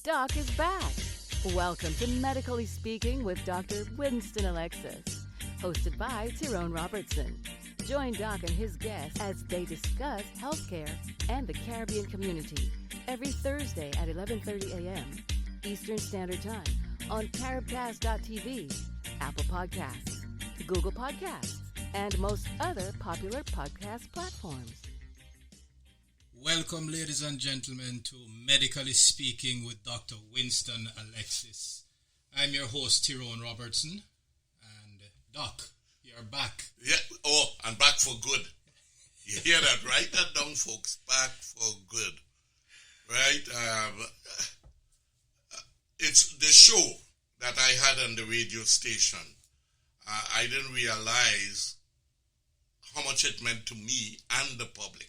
Doc is back. Welcome to Medically Speaking with Dr. Winston Alexis, hosted by Tyrone Robertson. Join Doc and his guests as they discuss healthcare and the Caribbean community every Thursday at 11:30 a.m. Eastern Standard Time on caribcast.tv, Apple Podcasts, Google Podcasts, and most other popular podcast platforms. Welcome, ladies and gentlemen, to Medically Speaking with Dr. Winston Alexis. I'm your host, Tyrone Robertson, and Doc, you're back. Yeah. Oh, I'm back for good. You hear that? Write that down, folks. Back for good. Right? It's the show that I had on the radio station. I didn't realize how much it meant to me and the public.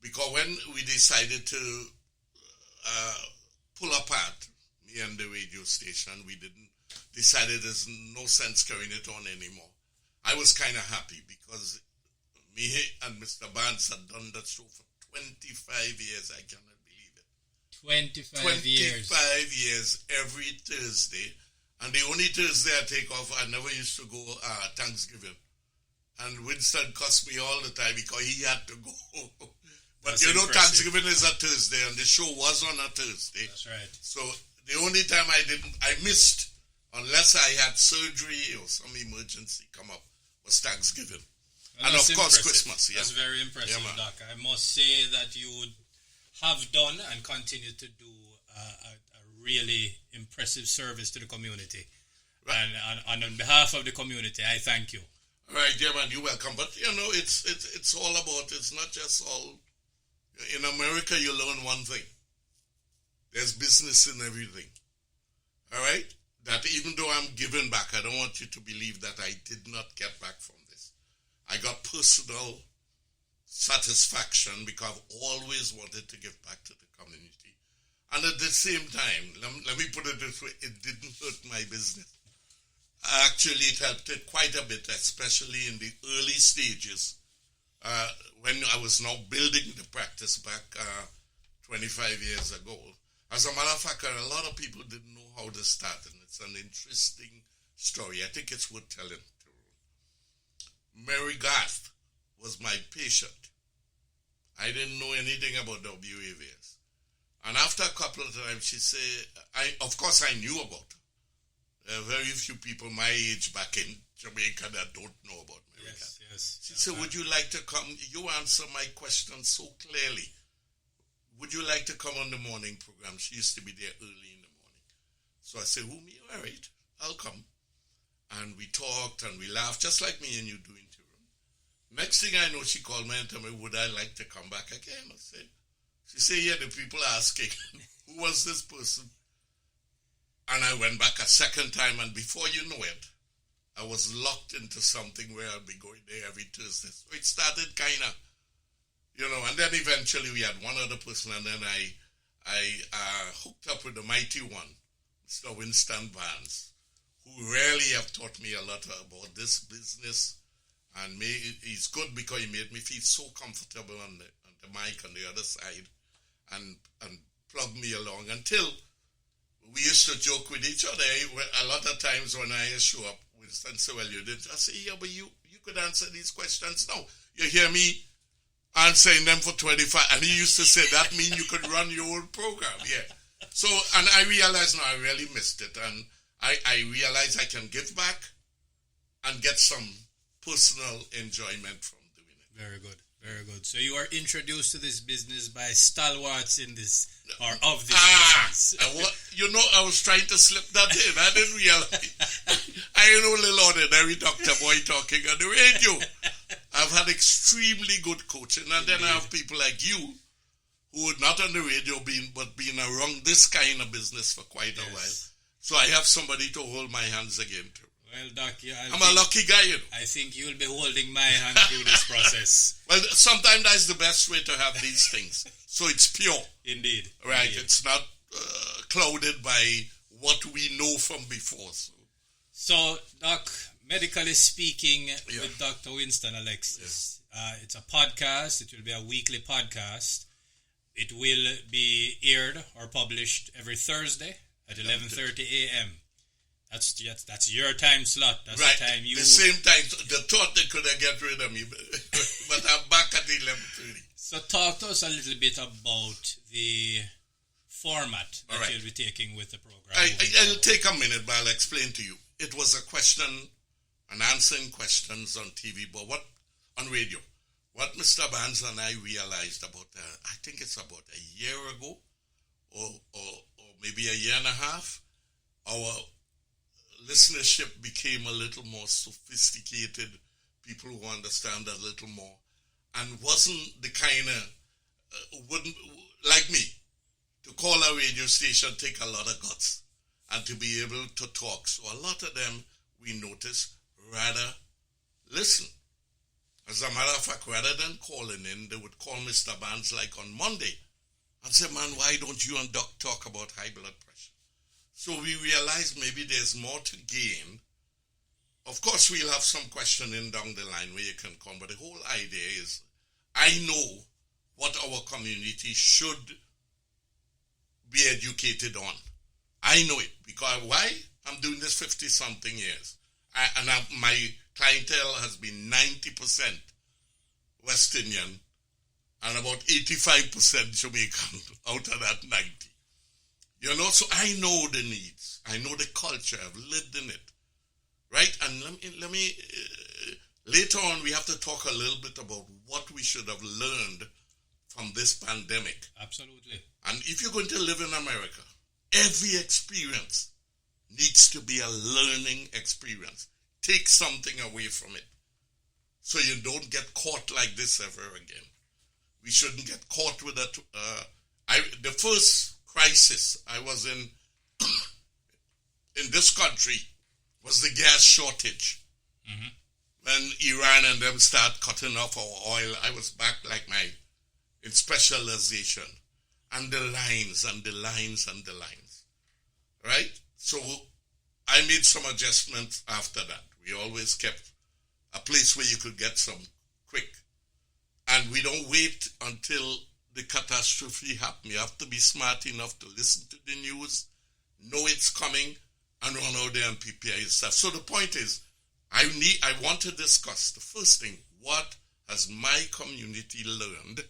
Because when we decided to pull apart, me and the radio station, we decided there's no sense carrying it on anymore. I was kind of happy because me and Mr. Barnes had done that show for 25 years. I cannot believe it. 25 years. 25 years every Thursday. And the only Thursday I take off, I never used to go Thanksgiving. And Winston cussed me all the time because he had to go. But That's impressive. Thanksgiving is a Thursday, and the show was on a Thursday. That's right. So the only time I missed, unless I had surgery or some emergency come up, was Thanksgiving. Well, and of course impressive. Christmas. Yeah. That's very impressive, Yeah, Doc. I must say that you would have done and continue to do a really impressive service to the community. Right. And on behalf of the community, I thank you. All right, yeah, man, you're welcome. But, it's all about, it's not just all. In America, you learn one thing. There's business in everything. All right? That even though I'm giving back, I don't want you to believe that I did not get back from this. I got personal satisfaction because I've always wanted to give back to the community. And at the same time, let me put it this way, it didn't hurt my business. Actually, it helped it quite a bit, especially in the early stages. When I was now building the practice back 25 years ago. As a matter of fact, a lot of people didn't know how to start, and it's an interesting story. I think it's worth telling. Mary Garth was my patient. I didn't know anything about WAVS. And after a couple of times, she said, of course I knew about her. Very few people my age back in Jamaica that don't know about Mary Garth. Yes. She said, would you like to come? You answer my question so clearly. Would you like to come on the morning program? She used to be there early in the morning. So I said, me? All right, I'll come. And we talked and we laughed, just like me and you doing, Tyrone. Next thing I know, she called me and told me, would I like to come back again? She said, yeah, the people are asking, who was this person? And I went back a second time, and before you know it, I was locked into something where I'll be going there every Thursday. So it started kind of, and then eventually we had one other person, and then I hooked up with the mighty one, Mr. Winston Barnes, who really have taught me a lot about this business. And he's good because he made me feel so comfortable on the mic on the other side and plugged me along until we used to joke with each other. A lot of times when I show up, Winston said, well, you didn't. I say, yeah, but you could answer these questions now. You hear me answering them for 25. And he used to say, that means you could run your own program. Yeah. So, and I realized now I really missed it. And I realized I can give back and get some personal enjoyment from doing it. Very good. Very good. So you are introduced to this business by stalwarts in this, or of this business. I was trying to slip that in. I didn't realize. I ain't only ordinary doctor boy talking on the radio. I've had extremely good coaching, and then I have people like you who are not on the radio, but been around this kind of business for quite a while. So I have somebody to hold my hands again too. Well, Doc, I'm a lucky guy, I think you'll be holding my hand through this process. Well, sometimes that's the best way to have these things. So it's pure. Indeed. Right. Indeed. It's not clouded by what we know from before. So Doc, Medically Speaking with Dr. Winston Alexis. It's a podcast. It will be a weekly podcast. It will be aired or published every Thursday at 11:30 a.m. That's your time slot. That's right. The time you. The same time. The thought they could have get rid of me, but I'm back at 11:30. So talk to us a little bit about the format that you'll be taking with the program. I'll take a minute, but I'll explain to you. It was a question and answering questions on TV, but on radio. What Mr. Barnes and I realized about, I think it's about a year ago, or maybe a year and a half, our listenership became a little more sophisticated, people who understand a little more, and wasn't the kind of, wouldn't, like me, to call a radio station take a lot of guts, and to be able to talk. So a lot of them, we noticed, rather listen. As a matter of fact, rather than calling in, they would call Mr. Barnes like on Monday and say, man, why don't you and Doc talk about high blood pressure? So we realized maybe there's more to gain. Of course, we'll have some questioning down the line where you can come, but the whole idea is I know what our community should be educated on. I know it because why? I'm doing this 50-something years. My clientele has been 90% West Indian and about 85% Jamaican out of that 90. You know, so I know the needs. I know the culture. I've lived in it. Right? And let me later on we have to talk a little bit about what we should have learned from this pandemic. Absolutely. And if you're going to live in America, every experience needs to be a learning experience. Take something away from it so you don't get caught like this ever again. We shouldn't get caught with that. The first crisis I was in this country was the gas shortage. Mm-hmm. When Iran and them start cutting off our oil, I was back like in specialization. And the lines and the lines and the lines. Right? So I made some adjustments after that. We always kept a place where you could get some quick. And we don't wait until the catastrophe happens. You have to be smart enough to listen to the news, know it's coming, and run out there and prepare yourself. So the point is, I want to discuss the first thing, what has my community learned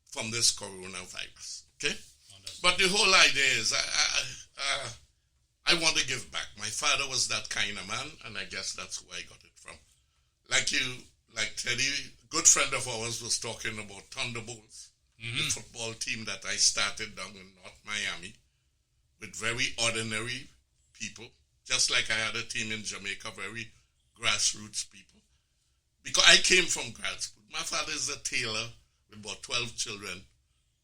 from this coronavirus? Okay? But the whole idea is I want to give back. My father was that kind of man, and I guess that's where I got it from. Like Teddy, a good friend of ours was talking about Thunderbolts, the football team that I started down in North Miami with very ordinary people, just like I had a team in Jamaica, very grassroots people. Because I came from grassroots. My father is a tailor with about 12 children,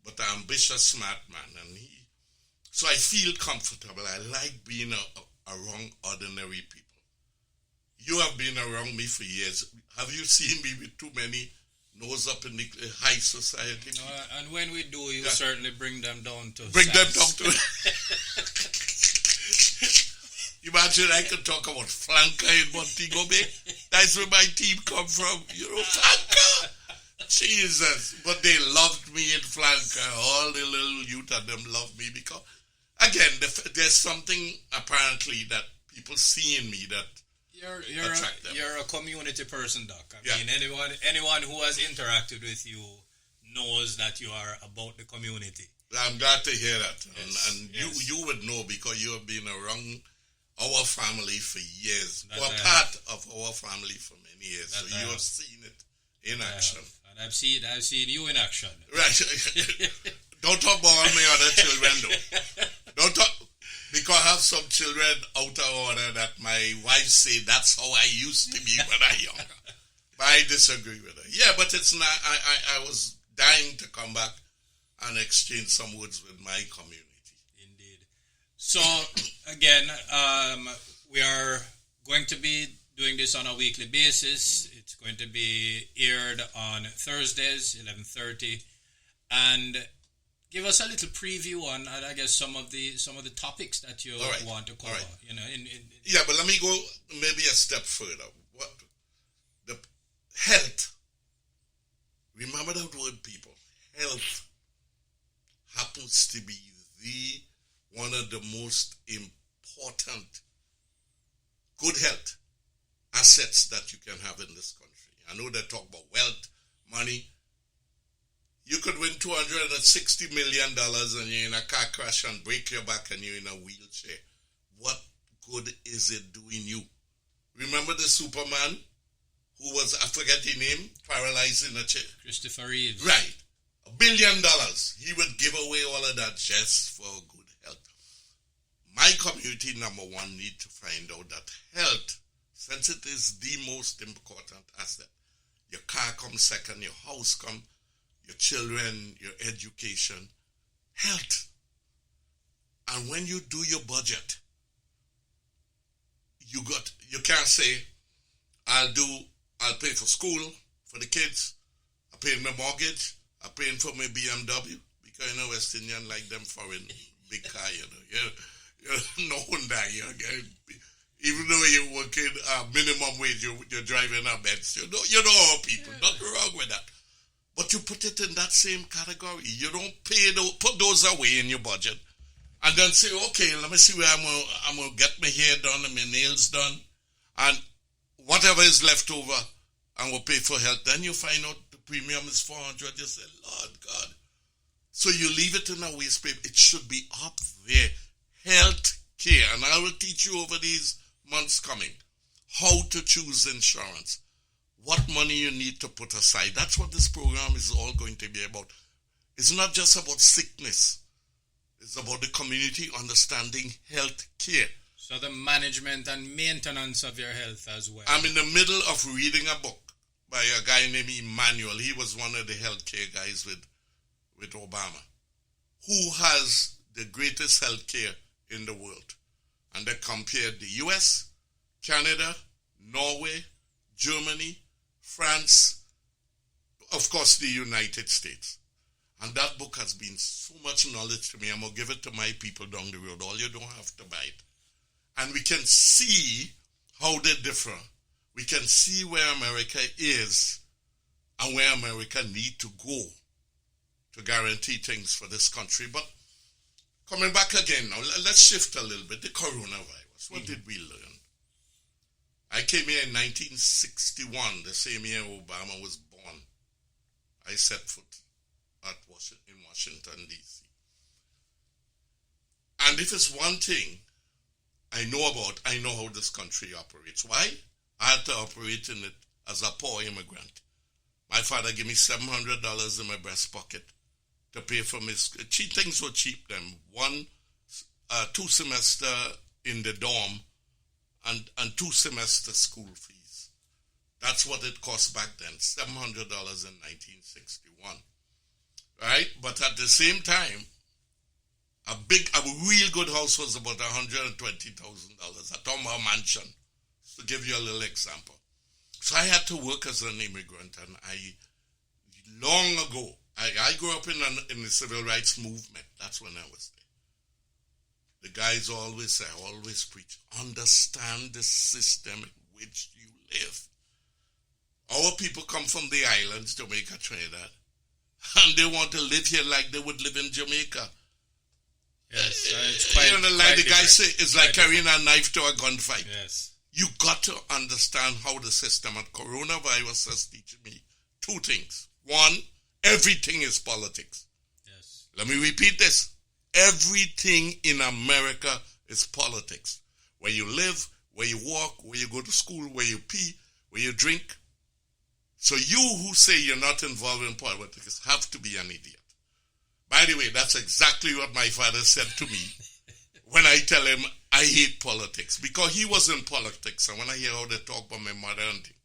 but an ambitious, smart man. So I feel comfortable. I like being around ordinary people. You have been around me for years. Have you seen me with too many nose up in the high society? And when we do, you certainly bring them down to Bring them down to... Imagine I could talk about flanker in Montego Bay. That's where my team come from. You know, flanker. Jesus. But they loved me in flanker. All the little youth of them loved me because, again, there's something apparently that people see in me that attract them. You're a community person, Doc. I mean, anyone who has interacted with you knows that you are about the community. I'm glad to hear that. Yes, and you would know because you have been around our family for years. That part of our family for many years. So you have seen it in action. And I've seen you in action. Right. Don't talk about all my other children, though. Don't talk, because I have some children out of order that my wife say that's how I used to be when I was younger. But I disagree with her. Yeah, but it's not. I was dying to come back and exchange some words with my community. Indeed. So, again, we are going to be doing this on a weekly basis. It's going to be aired on Thursdays, 11:30, and give us a little preview on, I guess, some of the topics that you want to cover. Right. You know, yeah, but let me go maybe a step further. What the health? Remember that word, people. Health happens to be one of the most important good health assets that you can have in this country. I know they talk about wealth, money. You could win $260 million and you're in a car crash and break your back and you're in a wheelchair. What good is it doing you? Remember the Superman who was, I forget his name, paralyzed in a chair? Christopher Reeve. Right. $1 billion. He would give away all of that just for good health. My community, number one, need to find out that health, since it is the most important asset, your car comes second, your house comes, your children, your education, health. And when you do your budget, you can't say, I'll pay for school for the kids, I pay my mortgage, I paying for my BMW, because West Indian like them foreign big car, no Hyundai, even though you're working minimum wage, you're driving a Benz. You know how people, nothing wrong with that. But you put it in that same category. You don't put those away in your budget, and then say, okay, let me see where I'm gonna get my hair done and my nails done, and whatever is left over, I'm gonna pay for health. Then you find out the premium is $400. You say, Lord God. So you leave it in a waste paper. It should be up there. Health care. And I will teach you over these months coming how to choose insurance. What money you need to put aside. That's what this program is all going to be about. It's not just about sickness. It's about the community understanding health care. So the management and maintenance of your health as well. I'm in the middle of reading a book by a guy named Emmanuel. He was one of the healthcare guys with Obama, who has the greatest healthcare in the world. And they compared the US, Canada, Norway, Germany, France, of course the United States. And that book has been so much knowledge to me. I'm going to give it to my people down the road. All you don't have to buy it. And we can see how they differ. We can see where America is and where America need to go to guarantee things for this country. But coming back again now, let's shift a little bit. The coronavirus, what did we learn? I came here in 1961, the same year Obama was born. I set foot in Washington, D.C. And if it's one thing I know how this country operates. Why? I had to operate in it as a poor immigrant. My father gave me $700 in my breast pocket to pay for my school. Things were cheap then. 2 semester in the dorm and 2 semester school fees. That's what it cost back then, $700 in 1961. Right? But at the same time, a real good house was about $120,000. A Tomba mansion, to give you a little example. So I had to work as an immigrant, and long ago, I grew up in the civil rights movement. That's when I was there. The guys always say, always preach, understand the system in which you live. Our people come from the islands, Jamaica, Trinidad, and they want to live here like they would live in Jamaica. Yes, it's quite, like the guy say, it's like carrying different. a knife to a gunfight. Yes. You got to understand how the system, and coronavirus has teaching me 2 things. One, everything is politics. Yes. Let me repeat this. Everything in America is politics. Where you live, where you walk, where you go to school, where you pee, where you drink. So you who say you're not involved in politics have to be an idiot. By the way, that's exactly what my father said to me when I tell him I hate politics. Because he was in politics, and when I hear how they talk about my mother and thing,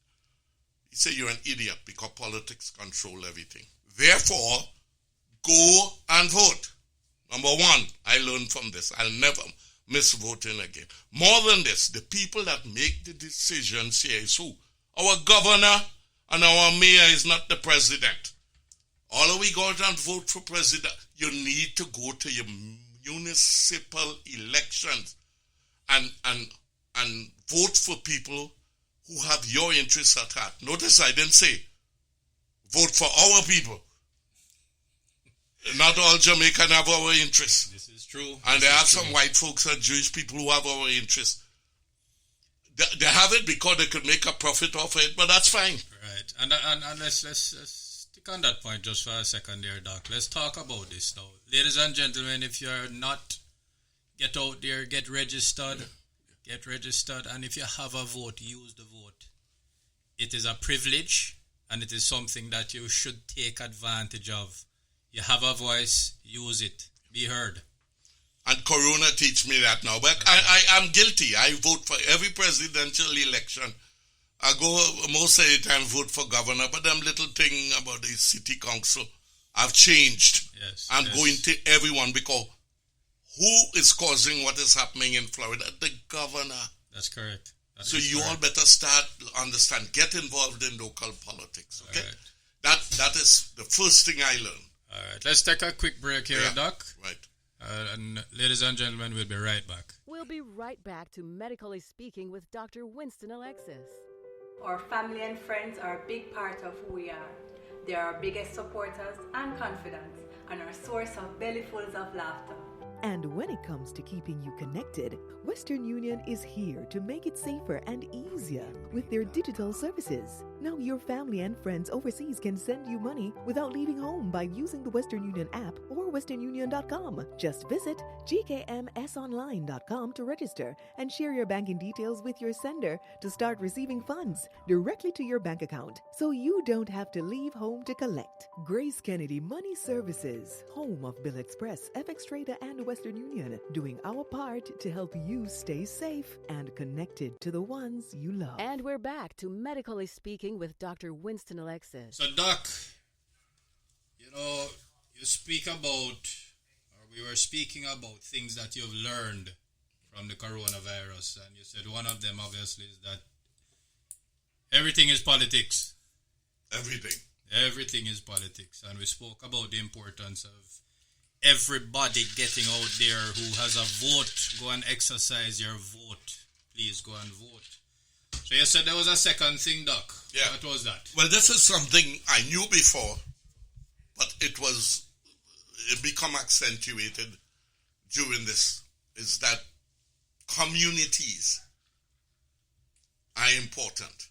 he said, you're an idiot because politics control everything. Therefore, go and vote. Number 1, I learned from this. I'll never miss voting again. More than this, the people that make the decisions here is who? Our governor and our mayor is not the president. All of we go out and vote for president. You need to go to your municipal elections and vote for people who have your interests at heart. Notice I didn't say vote for our people. Not all Jamaican have our interests. This is true. And there are some white folks and Jewish people who have our interests. They have it because they could make a profit off it, but that's fine. Right. And let's stick on that point just for a second there, Doc. Let's talk about this now. Ladies and gentlemen, if you're not, get out there, get registered. Get registered. And if you have a vote, use the vote. It is a privilege, and it is something that you should take advantage of. You have a voice, use it. Be heard. And Corona teach me that now. But I'm guilty. I vote for every presidential election. I go most of the time vote for governor, but them little thing about the city council, I've changed. Yes. I'm going to everyone because who is causing what is happening in Florida? The governor. That's correct. So you all better start understand. Get involved in local politics. Okay. Right. That is the first thing I learned. All right. Let's take a quick break here, Doc. Right. And ladies and gentlemen, we'll be right back. We'll be right back to Medically Speaking with Dr. Winston Alexis. Our family and friends are a big part of who we are. They are our biggest supporters and confidants, and our source of bellyfuls of laughter. And when it comes to keeping you connected, Western Union is here to make it safer and easier with their digital services. Now your family and friends overseas can send you money without leaving home by using the Western Union app or westernunion.com. Just visit gkmsonline.com to register and share your banking details with your sender to start receiving funds directly to your bank account so you don't have to leave home to collect. Grace Kennedy Money Services, home of Bill Express, FX Trader, and Western Union, doing our part to help you stay safe and connected to the ones you love. And we're back to Medically Speaking with Dr. Winston Alexis. So, Doc, you speak about, or we were speaking about things that you've learned from the coronavirus, and you said one of them, obviously, is that everything is politics. Everything is politics. And we spoke about the importance of everybody getting out there who has a vote. Go and exercise your vote. Please go and vote. So you said there was a second thing, Doc. Yeah. What was that? Well, this is something I knew before, but it become accentuated during this, is that communities are important.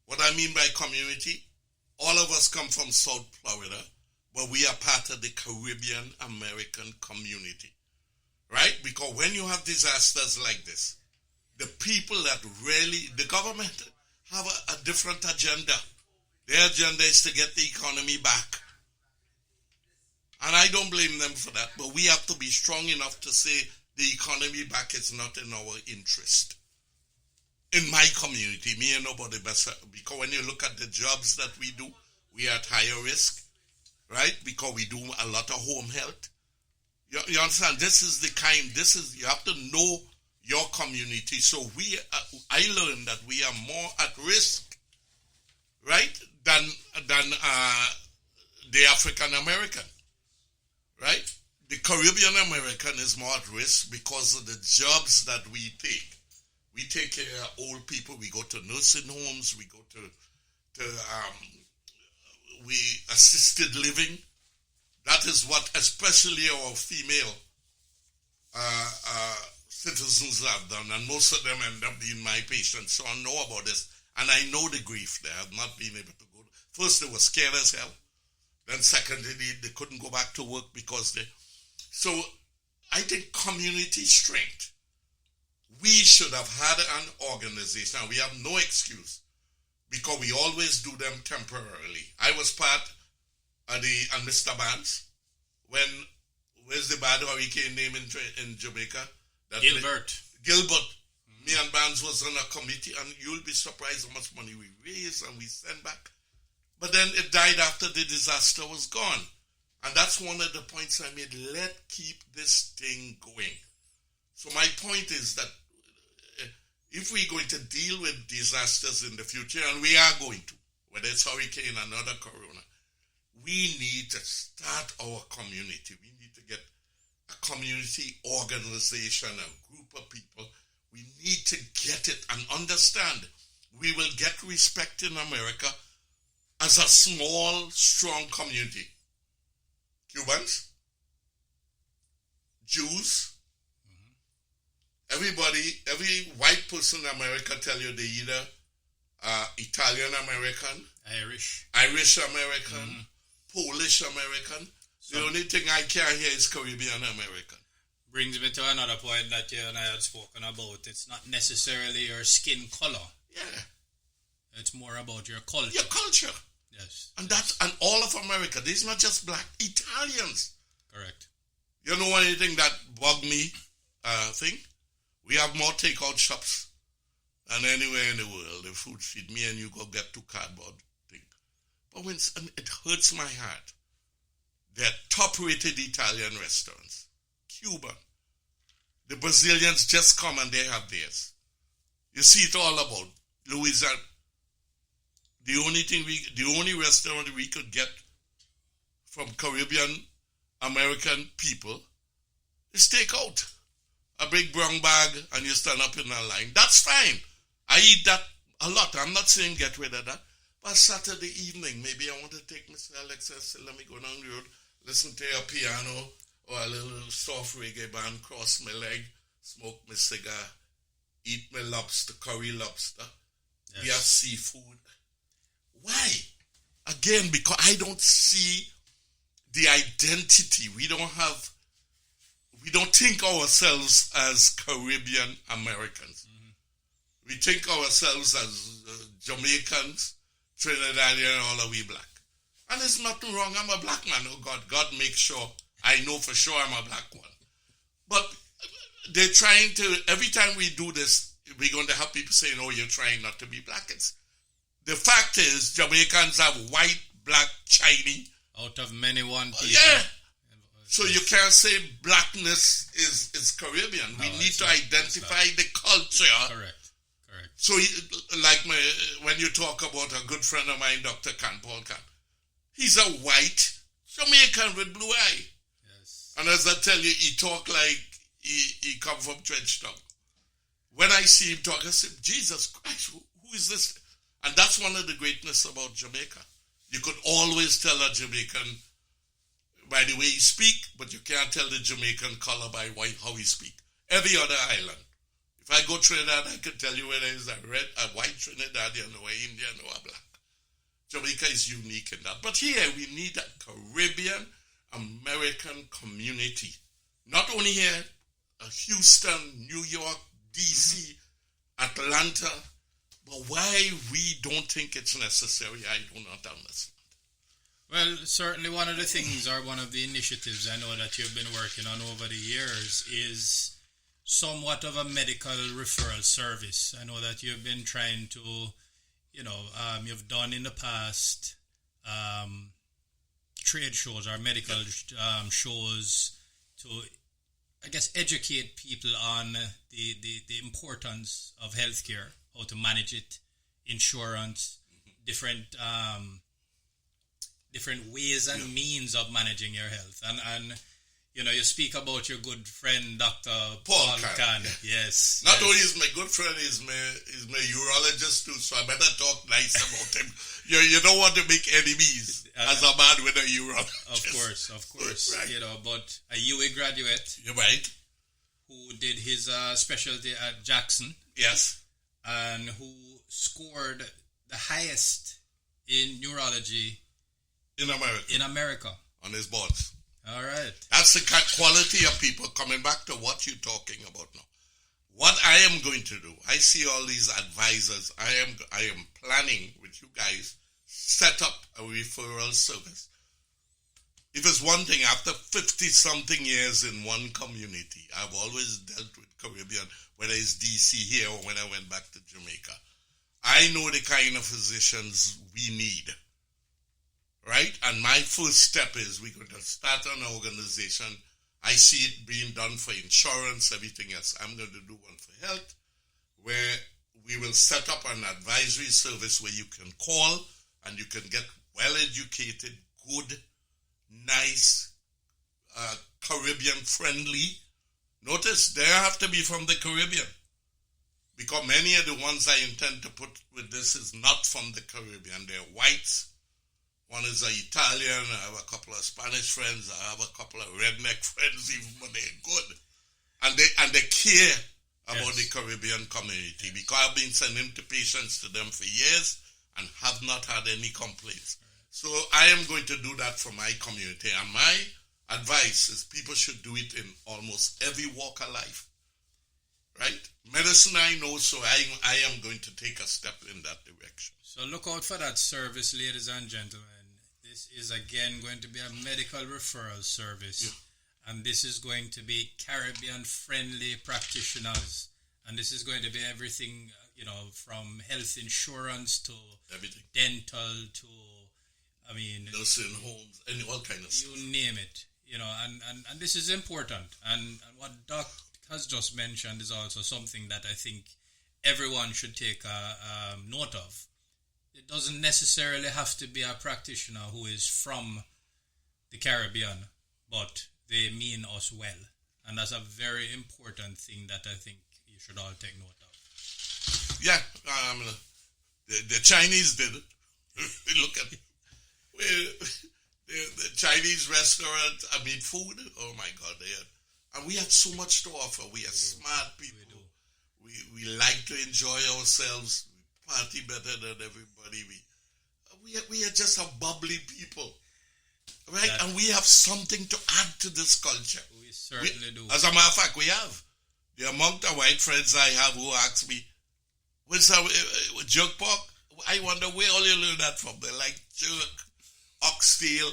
What I mean by community, all of us come from South Florida, but we are part of the Caribbean American community, right? Because when you have disasters like this, the people that really, the government have a different agenda. Their agenda is to get the economy back. And I don't blame them for that, but we have to be strong enough to say the economy back is not in our interest. In my community, me and nobody better, because when you look at the jobs that we do, we are at higher risk, right? Because we do a lot of home health. You understand? You have to know your community. So I learned that we are more at risk, right, than the African American, right? The Caribbean American is more at risk because of the jobs that we take. We take care of old people. We go to nursing homes. We go to we assisted living. That is what, especially our female citizens have done, and most of them end up being my patients. So I know about this, and I know the grief they have not been able to go. First, they were scared as hell. Then, secondly, they couldn't go back to work because they. So, I think community strength. We should have had an organization. We have no excuse because we always do them temporarily. I was part of the Mr. Bands where's the bad hurricane name in Jamaica? Gilbert. Me and Bands was on a committee, and you'll be surprised how much money we raised and we sent back. But then it died after the disaster was gone. And that's one of the points I made. Let's keep this thing going. So my point is that if we're going to deal with disasters in the future, and we are going to, whether it's hurricane or another corona, we need to start our community. We need to get a community organization, a group of people. We need to get it and understand we will get respect in America as a small, strong community. Cubans, Jews, everybody, every white person in America tell you they either Italian American, Irish American, Polish American. The only thing I can't hear is Caribbean American. Brings me to another point that you and I had spoken about. It's not necessarily your skin color. Yeah. It's more about your culture. Your culture. Yes. And that's, and all of America. These not just black, Italians. Correct. You know anything that bugged me? Thing? We have more takeout shops than anywhere in the world. The food feed me and you go get 2 cardboard thing. But when it hurts my heart. They're top-rated Italian restaurants. Cuban. The Brazilians just come and they have theirs. You see it all about. Louisiana. The only restaurant we could get from Caribbean American people is takeout. A big brown bag and you stand up in a line. That's fine. I eat that a lot. I'm not saying get rid of that. But Saturday evening, maybe I want to take Mr. Alexis, let me go down the road, listen to a piano or a little soft reggae band, cross my leg, smoke my cigar, eat my lobster, curry lobster. Yes. We have seafood. Why? Again, because I don't see the identity. We don't think ourselves as Caribbean Americans. We think ourselves as Jamaicans, Trinidadian, all of we black. And there's nothing wrong. I'm a black man. Oh God, God makes sure. I know for sure I'm a black one. But they're trying to, every time we do this, we're going to have people saying, oh, you're trying not to be black. The fact is, Jamaicans have white, black, Chinese. Out of many one people. Yeah. So you can't say blackness is Caribbean. We need to identify the culture. Correct. So, when you talk about a good friend of mine, Dr. Paul Khan, he's a white Jamaican with blue eye. Yes. And as I tell you, he talk like he come from Trenchtown. When I see him talk, I say, Jesus Christ, who is this? And that's one of the greatness about Jamaica. You could always tell a Jamaican by the way he speak, but you can't tell the Jamaican color by how he speak. Every other island. If I go Trinidad, I can tell you whether it's a white Trinidadian or Indian or a black. Jamaica is unique in that. But here we need a Caribbean American community. Not only here, Houston, New York, D.C., Atlanta. But why we don't think it's necessary, I do not understand. Well, certainly one of the things or one of the initiatives I know that you've been working on over the years is somewhat of a medical referral service. I know that you've been trying to, you've done in the past trade shows or medical shows to, I guess, educate people on the importance of healthcare, how to manage it, insurance, different ways and means of managing your health. And you speak about your good friend, Dr. Paul Khan. Yes. Not only is my good friend, he's my urologist too, so I better talk nice about him. You don't want to make enemies as a man with a urologist. Of course. Right. But a UA graduate. You're right. Who did his specialty at Jackson. Yes. And who scored the highest in neurology in America. On his boards. All right. That's the quality of people. Coming back to what you're talking about now. What I am going to do, I see all these advisors. I am planning with you guys, set up a referral service. If it's one thing, after 50-something years in one community, I've always dealt with Caribbean, whether it's DC here or when I went back to Jamaica. I know the kind of physicians we need. Right? And my first step is we're going to start an organization. I see it being done for insurance, everything else. I'm going to do one for health, where we will set up an advisory service where you can call and you can get well-educated, good, nice, Caribbean-friendly. Notice, they have to be from the Caribbean. Because many of the ones I intend to put with this is not from the Caribbean. They're whites. One is an Italian. I have a couple of Spanish friends. I have a couple of redneck friends, even when they're good. And they care about the Caribbean community, because I've been sending patients to them for years and have not had any complaints. So I am going to do that for my community. And my advice is people should do it in almost every walk of life. Right? Medicine I know, so I am going to take a step in that direction. So look out for that service, ladies and gentlemen. This is again going to be a medical referral service. Yeah. And this is going to be Caribbean-friendly practitioners. And this is going to be everything, from health insurance to everything, dental to, nursing homes, and all kind of stuff. You name it, and this is important. And what Doc has just mentioned is also something that I think everyone should take a note of. It doesn't necessarily have to be a practitioner who is from the Caribbean, but they mean us well. And that's a very important thing that I think you should all take note of. Yeah, the Chinese did it. Look at the Chinese restaurant, food, oh my God, and we have so much to offer. We are smart people. We like to enjoy ourselves. We party better than everybody. We are just a bubbly people. Right? And we have something to add to this culture. We certainly do. As a matter of fact, we have. The amount of white friends I have who ask me, what's that jerk pork? I wonder where all you learn that from. They like jerk, oxtail.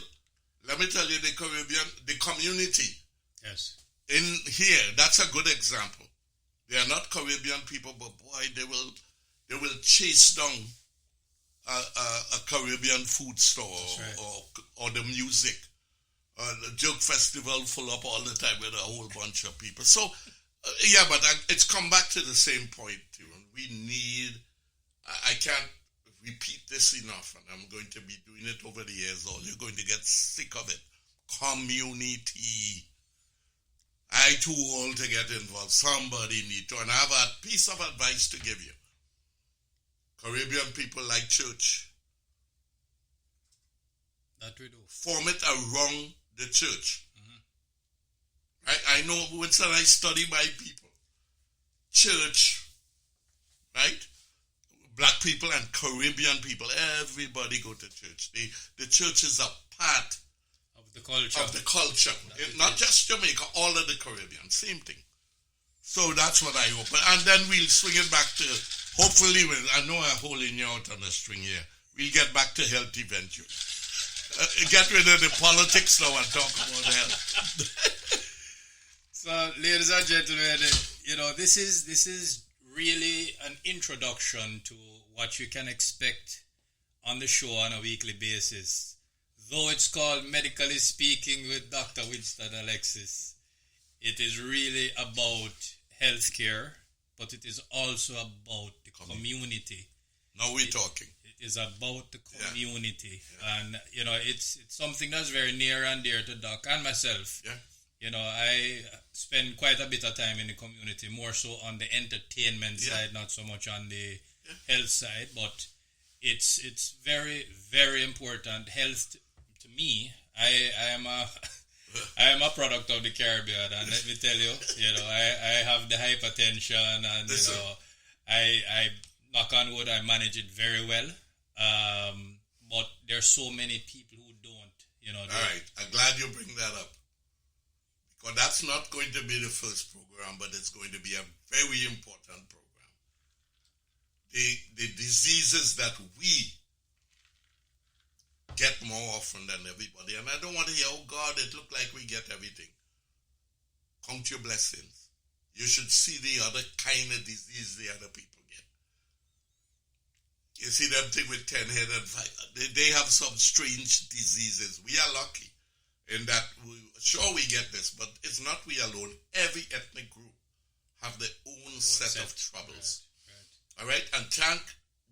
Let me tell you, the Caribbean, the community. Yes. In here, that's a good example. They are not Caribbean people, but boy, they will chase down a Caribbean food store, right, or the music. The joke festival full up all the time with a whole bunch of people. So, but it's come back to the same point, too. We need, I can't repeat this enough, and I'm going to be doing it over the years, or you're going to get sick of it. Community. I too old to get involved. Somebody need to. And I have a piece of advice to give you. Caribbean people like church. That we do. Form it around the church. Mm-hmm. I know once I study my people. Church, right? Black people and Caribbean people, everybody go to church. The church is a part of the culture. Not just Jamaica, all of the Caribbean, same thing. So that's what I hope. And then we'll swing it back to, hopefully, I know I'm holding you out on a string here. We'll get back to health eventually. Get rid of the politics now and talk about health. So, ladies and gentlemen, this is really an introduction to what you can expect on the show on a weekly basis. Though it's called Medically Speaking with Dr. Winston Alexis, it is really about healthcare, but it is also about the community. Now we're talking. It is about the community. Yeah. And, it's something that's very near and dear to Doc and myself. Yeah. I spend quite a bit of time in the community, more so on the entertainment side, not so much on the health side, but it's very, very important. Health, to me, I am a product of the Caribbean, and let me tell you, I have the hypertension, and, I knock on wood, I manage it very well, but there's so many people who don't, All right, I'm glad you bring that up. Because that's not going to be the first program, but it's going to be a very important program. The diseases that we get more often than everybody, and I don't want to hear, oh God, it looked like we get everything. Count your blessings. You should see the other kind of disease the other people get. You see them thing with 10-headed, they have some strange diseases. We are lucky in that we get this, but it's not we alone. Every ethnic group have their own set of troubles. Right. All right? And thank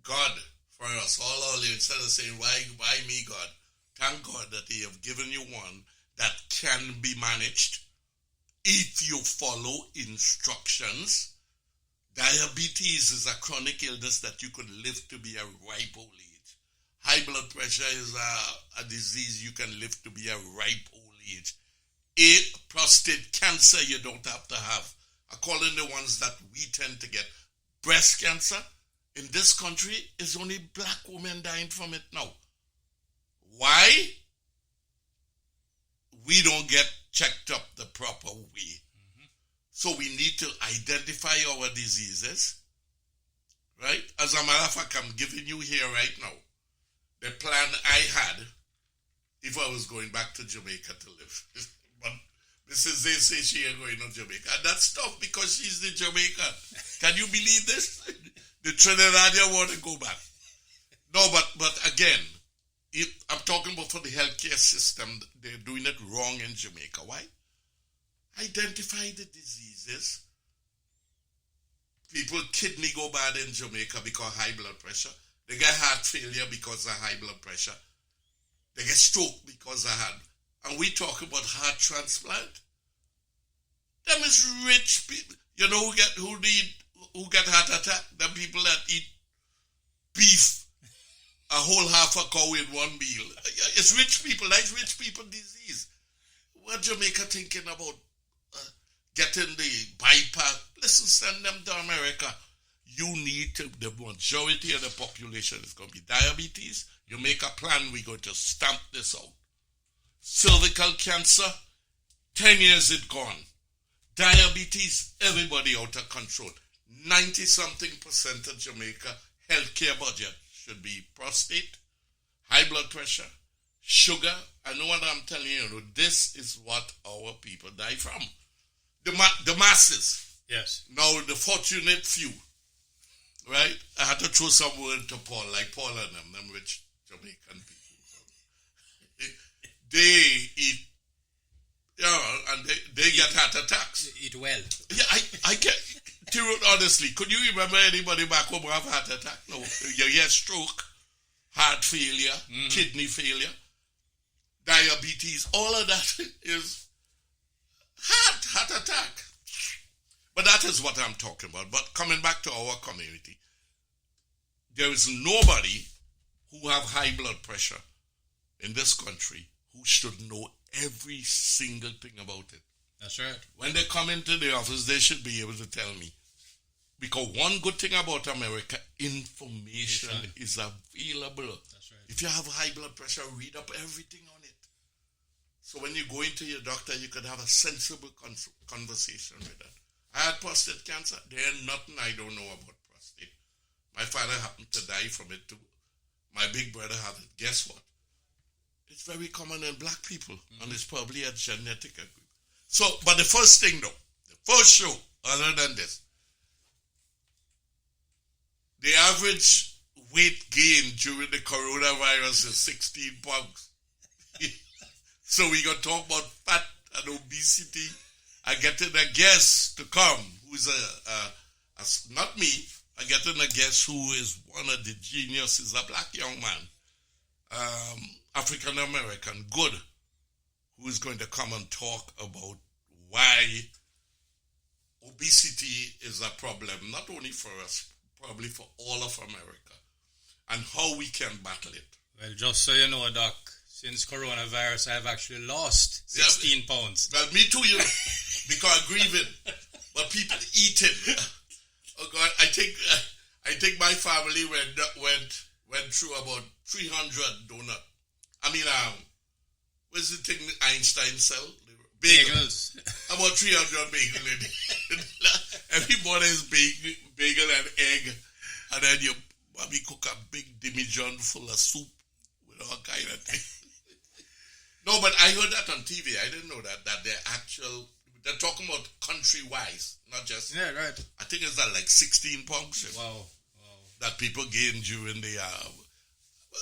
God for us all instead of saying, why me, God? Thank God that He have given you one that can be managed if you follow instructions. Diabetes is a chronic illness that you could live to be a ripe old age. high blood pressure is a disease you can live to be a ripe old age. Prostate cancer you don't have to have. According to the ones that we tend to get. Breast cancer in this country is only black women dying from it now. Why? We don't get checked up the proper way. So we need to identify our diseases, right? As a matter of fact, I'm giving you here right now the plan I had if I was going back to Jamaica to live. But Mrs. Zay says she ain't going to Jamaica. And that's tough because she's the Jamaican. Can you believe this? The Trinidadian want to go back. No, but again, I'm talking about for the healthcare system. They're doing it wrong in Jamaica. Why? Identify the diseases. People, kidney go bad in Jamaica because of high blood pressure. They get heart failure because of high blood pressure. They get stroke because of heart. And we talk about heart transplant. Them is rich people. You know who get heart attack? The people that eat beef, a whole half a cow in one meal. It's rich people. That's rich people disease. What Jamaica thinking about getting the bypass? Listen, send them to America. You need to, the majority of the population is going to be diabetes. You make a plan, we're going to stamp this out. Cervical cancer, 10 years it gone. Diabetes, everybody out of control. 90-something% of Jamaica healthcare budget should be prostate, high blood pressure, sugar. I know what I'm telling you. This is what our people die from. The masses. Yes. Now, the fortunate few. Right? I had to throw some word to Paul, like Paul and them rich Jamaican people. They eat, and they get heart attacks. Eat well. Yeah, I get, honestly, could you remember anybody back home who have heart attack? No. You get stroke, heart failure, kidney failure, diabetes, all of that is heart attack. But that is what I'm talking about. But coming back to our community, there is nobody who have high blood pressure in this country who should know every single thing about it. That's right. When they come into the office, they should be able to tell me. Because one good thing about America, information is available. That's right. If you have high blood pressure, read up everything on it. So when you go into your doctor, you could have a sensible conversation with that. I had prostate cancer. There's nothing I don't know about prostate. My father happened to die from it too. My big brother had it. Guess what? It's very common in black people, and it's probably a genetic agreement. So, but the first thing though, the first show, other than this, the average weight gain during the coronavirus is 16 pounds. So we're going to talk about fat and obesity. I getting a guest to come who's not me. I getting a guest who is one of the geniuses, a black young man, African American, good, who is going to come and talk about why obesity is a problem, not only for us, probably for all of America, and how we can battle it. Well, just so you know, Doc, since coronavirus, I've actually lost 16 pounds. Well, me too, you know, because I'm grieving. But people eating. Oh God, I think my family went through about 300 donut. I mean, what's the thing Einstein sell? Bagels. About 300 bagels. Every morning is bagel and egg, and then you probably cook a big demijohn full of soup with all kind of thing. No, but I heard that on TV. I didn't know that they're talking about country-wise, not just... Yeah, right. I think it's like 16 pounds. Wow. That people gain during the...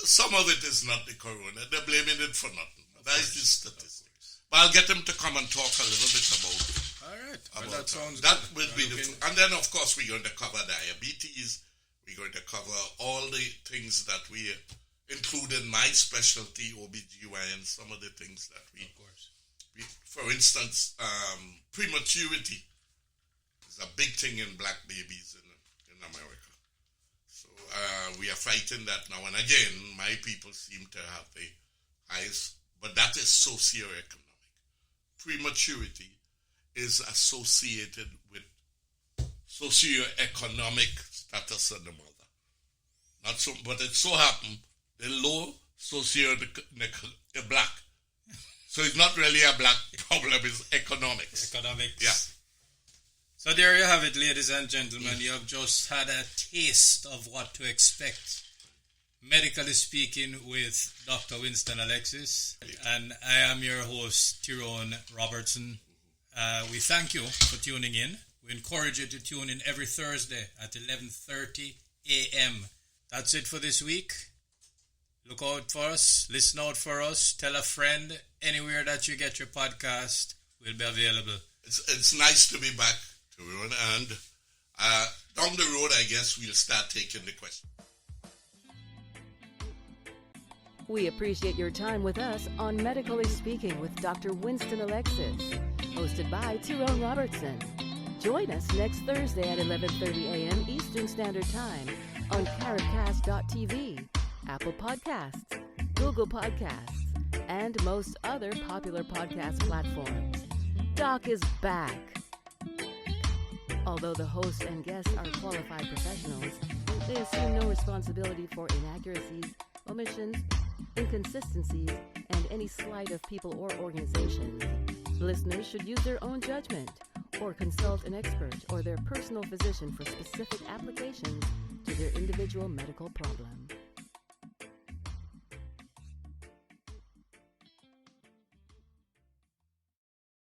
some of it is not the corona. They're blaming it for nothing. That is the statistics. But I'll get them to come and talk a little bit about it. All right. Well, that sounds that good. Will be and then, of course, we're going to cover diabetes. We're going to cover all the things that we... including my specialty, OBGYN, some of the things that we... Of course. For instance, prematurity is a big thing in black babies in America. So we are fighting that now. And again, my people seem to have the highest, but that is socioeconomic. Prematurity is associated with socioeconomic status of the mother. Not so, but it so happened the low black. So it's not really a black problem, it's economics. Economics. Yeah. So there you have it, ladies and gentlemen. You have just had a taste of what to expect, medically speaking, with Dr. Winston Alexis. And I am your host, Tyrone Robertson. We thank you for tuning in. We encourage you to tune in every Thursday at 11:30 a.m. That's it for this week. Look out for us. Listen out for us. Tell a friend. Anywhere that you get your podcast, we'll be available. It's nice to be back, Tyrone. And down the road, I guess we'll start taking the questions. We appreciate your time with us on Medically Speaking with Dr. Winston Alexis, hosted by Tyrone Robertson. Join us next Thursday at 11:30 a.m. Eastern Standard Time on carrotcast.tv, Apple Podcasts, Google Podcasts, and most other popular podcast platforms. Doc is back. Although the host and guests are qualified professionals, they assume no responsibility for inaccuracies, omissions, inconsistencies, and any slight of people or organizations. Listeners should use their own judgment or consult an expert or their personal physician for specific applications to their individual medical problem.